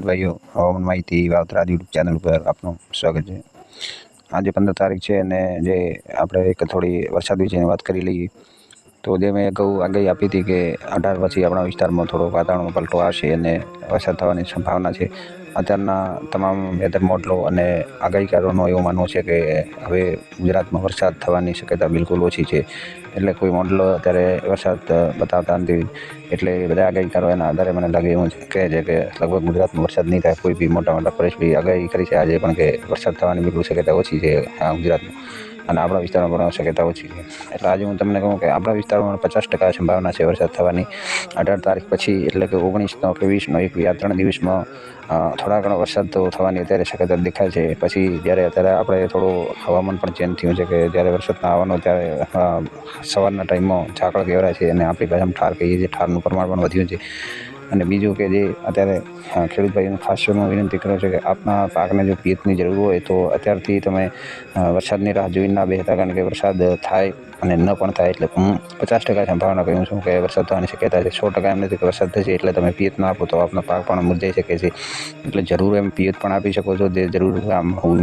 ભાઈઓ, હવામાન માહિતી વાવતરા યુટ્યુબ ચેનલ પર આપનું સ્વાગત છે. આજે 15 તારીખ છે અને જે આપણે એક થોડી વરસાદ વિશેની વાત કરી લઈએ. તો જે મેં અગાઉ આગાહી આપી હતી કે 18 પછી આપણા વિસ્તારમાં થોડો વાતાવરણમાં પલટો આવશે અને વરસાદ થવાની સંભાવના છે. અત્યારના તમામ વેધર મોડલો અને આગાહીકારોનું એવું માનવું છે કે હવે ગુજરાતમાં વરસાદ થવાની શક્યતા બિલકુલ ઓછી છે. એટલે કોઈ મોડલો અત્યારે વરસાદ બતાવતા નથી. એટલે બધા આગાહીકારો એના આધારે મને લાગે એવું કહે છે કે લગભગ ગુજરાતમાં વરસાદ નહીં થાય. કોઈ બી મોટા પરેશભાઈ આગાહી કરી છે આજે પણ કે વરસાદ થવાની બિલકુલ શક્યતા ઓછી છે ગુજરાતમાં, અને આપણા વિસ્તારમાં પણ શક્યતા ઓછી છે. એટલે આજે હું તમને કહું કે આપણા વિસ્તારમાં 50% સંભાવના છે વરસાદ થવાની 18 તારીખ પછી, એટલે કે 19નો કે 20નો એક આ 3 દિવસમાં થોડા ઘણો વરસાદ તો થવાની અત્યારે શક્યતા દેખાય છે. પછી અત્યારે આપણે થોડું હવામાન પણ ચેન્જ થયું છે કે જ્યારે વરસાદ આવવાનો ત્યારે સવારના ટાઈમમાં ઝાકળ કહેવાય છે અને આપણી ભાષામાં ઠાર કહીએ છીએ. ઠારનું પ્રમાણ પણ વધ્યું છે. અને બીજું કે જે અત્યારે ખેડૂત ભાઈઓને ખાસ હું વિનંતી કરું છું કે આપના પાકને જો પિયતની જરૂર હોય તો અત્યારથી તમે વરસાદની રાહ જોઈને ના બેસતા, કારણ કે વરસાદ થાય અને ન પણ થાય. એટલે હું 50% સંભાવના કહું છું કે વરસાદ થવાની શક્યતા છે. 100% એમ નથી કે વરસાદ થશે એટલે તમે પિયત ના આપો તો આપનો પાક પણ મુરઝાઈ શકે છે. એટલે જરૂર એમ પિયત પણ આપી શકો છો, જે જરૂર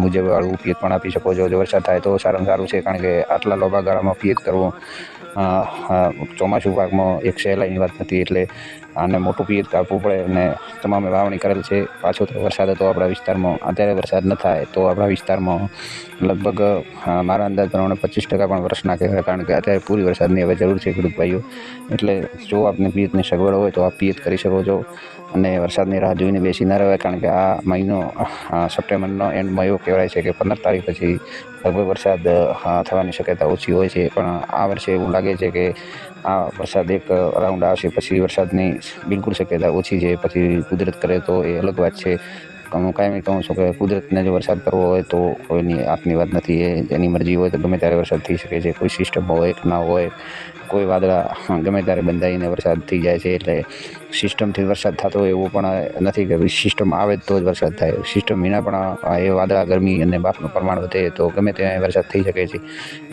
મુજબ વાળું પિયત પણ આપી શકો છો. જો વરસાદ થાય તો સારામાં સારું છે, કારણ કે આટલા લાંબા ગાળામાં પિયત કરવું ચોમાસું પાકમાં એક સહેલાઈની વાત નથી. એટલે આને મોટું પિયત આપવું પડે અને તમામે વાવણી કરેલ છે. પાછો તો વરસાદ હતો આપણા વિસ્તારમાં, અત્યારે વરસાદ ન થાય તો આપણા વિસ્તારમાં લગભગ મારા અંદાજ પ્રમાણે 25% પણ વરસ ના કહેવાય, કારણ કે અત્યારે પૂરી વરસાદની હવે જરૂર છે ખેડૂત ભાઈઓ. એટલે જો આપને પિયતની સગવડ હોય તો આપ પિયત કરી શકો છો અને વરસાદની રાહ જોઈને બેસી ના રહેવાય, કારણ કે આ મહિનો સપ્ટેમ્બરનો એન્ડમાં એવો કહેવાય છે કે 15 તારીખ પછી લગભગ વરસાદ થવાની શક્યતા ઓછી હોય છે. પણ આ વર્ષે એવું લાગે છે કે આ વરસાદ એક રાઉન્ડ આવશે પછી વરસાદની બિલકુલ શક્યતા ઓછી છે. પછી કુદરત કરે તો એ અલગ વાત છે. હું કાયમી કહું છું કે કુદરતને જો વરસાદ કરવો હોય તો કોઈની હાથની વાત નથી. એની મરજી હોય તો ગમે ત્યારે વરસાદ થઈ શકે છે. કોઈ સિસ્ટમ હોય કે ના હોય, કોઈ વાદળા ગમે ત્યારે બંધાઈને વરસાદ થઈ જાય છે. એટલે સિસ્ટમથી વરસાદ થતો હોય એવું પણ નથી કે સિસ્ટમ આવે તો જ વરસાદ થાય. સિસ્ટમ વિના પણ એ વાદળા, ગરમી અને બાફનું પ્રમાણ વધે તો ગમે ત્યાં વરસાદ થઈ શકે છે.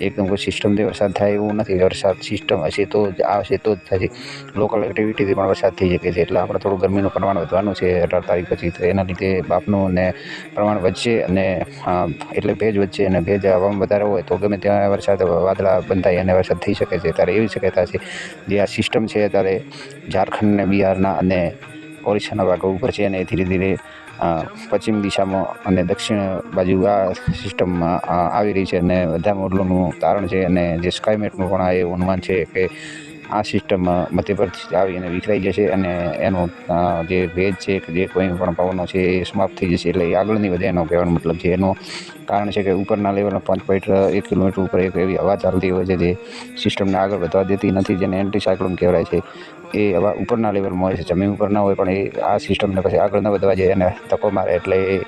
એકદમ કોઈ સિસ્ટમથી વરસાદ થાય એવું નથી. વરસાદ સિસ્ટમ હશે તો જ આવશે તો જ થશે. લોકલ એક્ટિવિટીથી પણ વરસાદ થઈ શકે છે. એટલે આપણે થોડું ગરમીનું પ્રમાણ વધવાનું છે 18 તારીખ પછી, તો એના લીધે બાફનું અને પ્રમાણ વધશે અને એટલે ભેજ વધશે, અને ભેજ હવામાં વધારે હોય તો ગમે ત્યાં વરસાદ વાદળા બંધાય અને વરસાદ થઈ શકે છે. ત્યારે એવી શક્યતા છે જે આ સિસ્ટમ છે ત્યારે ઝારખંડ ને બિહારના અને ઓરિસ્સાના ભાગો ઉપર છે, અને ધીરે ધીરે પશ્ચિમ દિશામાં અને દક્ષિણ બાજુ આ સિસ્ટમમાં આવી રહી છે. અને બધા મોડલોનું તારણ છે અને જે સ્કાયમેટનું પણ એવું અનુમાન છે કે આ સિસ્ટમ મધ્યપ્રદેશથી આવી અને વિખરાઈ જશે અને એનો જે ભેજ છે કે જે કોઈ પણ પવનો છે એ સમાપ્ત થઈ જશે. એટલે એ આગળ નહીં વધે એનો કહેવાનો મતલબ છે. એનું કારણ છે કે ઉપરના લેવલના 5.1 કિલોમીટર ઉપર એક એવી હવા ચાલતી હોય છે જે સિસ્ટમને આગળ વધવા દેતી નથી, જેને એન્ટી સાયક્લોન કહેવાય છે. એ હવા ઉપરના લેવલમાં હોય છે, જમીન ઉપર ના હોય, પણ એ આ સિસ્ટમને પછી આગળ ન વધવા જાય અને ધક્કો મારે એટલે એ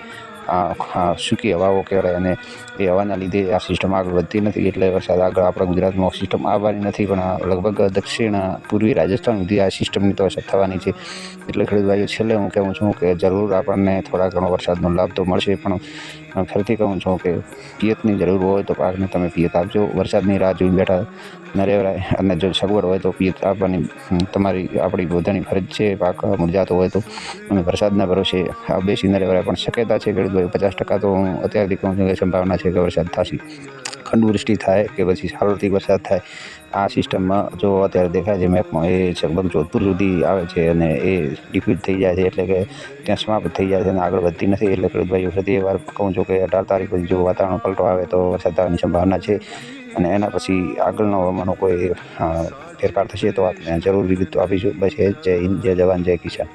સૂકી હવાઓ કહેવાય. અને એ હવાના લીધે આ સિસ્ટમ આગળ વધતી નથી. એટલે વરસાદ આગળ આપણા ગુજરાતમાં સિસ્ટમ આવવાની નથી, પણ લગભગ દક્ષિણ પૂર્વી રાજસ્થાન સુધી આ સિસ્ટમની તો અસર થવાની છે. એટલે ખેડૂત ભાઈઓ, છેલ્લે હું કહેવું છું કે જરૂર આપણને થોડા ઘણો વરસાદનો લાભ તો મળશે, પણ ફરીથી કહું છું કે પિયતની જરૂર હોય તો પાકને તમે પિયત આપજો. વરસાદની રાહ જોઈને બેઠા ન રહેવાય, અને જો સગવડ હોય તો પિયત આપવાની આપણી બધાની ફરજ છે. પાક મુરઝાતો હોય તો અને વરસાદના ભરોસે બેસી ન રહેવાય. પણ શક્યતા છે ખેડૂત ભાઈઓ 50% તો હું અત્યારથી કહું છું કે સંભાવના છે કે વરસાદ થશે. ખંડવૃષ્ટિ થાય કે પછી સાર્વત્રિક વરસાદ થાય, આ સિસ્ટમમાં જો અત્યારે દેખાય છે મેપમાં, એ લગભગ જોધપુર સુધી આવે છે અને એ ડિફ્યુઝ થઈ જાય છે. એટલે કે ત્યાં સમાપ્ત થઈ જાય છે અને આગળ વધતી નથી. એટલે ખેડૂત ભાઈઓ ફરી એકવાર કહું છું કે 18 તારીખ પછી જો વાતાવરણ પલટો આવે તો વરસાદ થવાની સંભાવના છે. અને એના પછી આગળનો હવામાનનો કોઈ ફેરફાર થશે તો આપણે જરૂર વિગત આપીશું. બસ એ જ. જય હિન્દ, જય જવાન, જય કિસાન.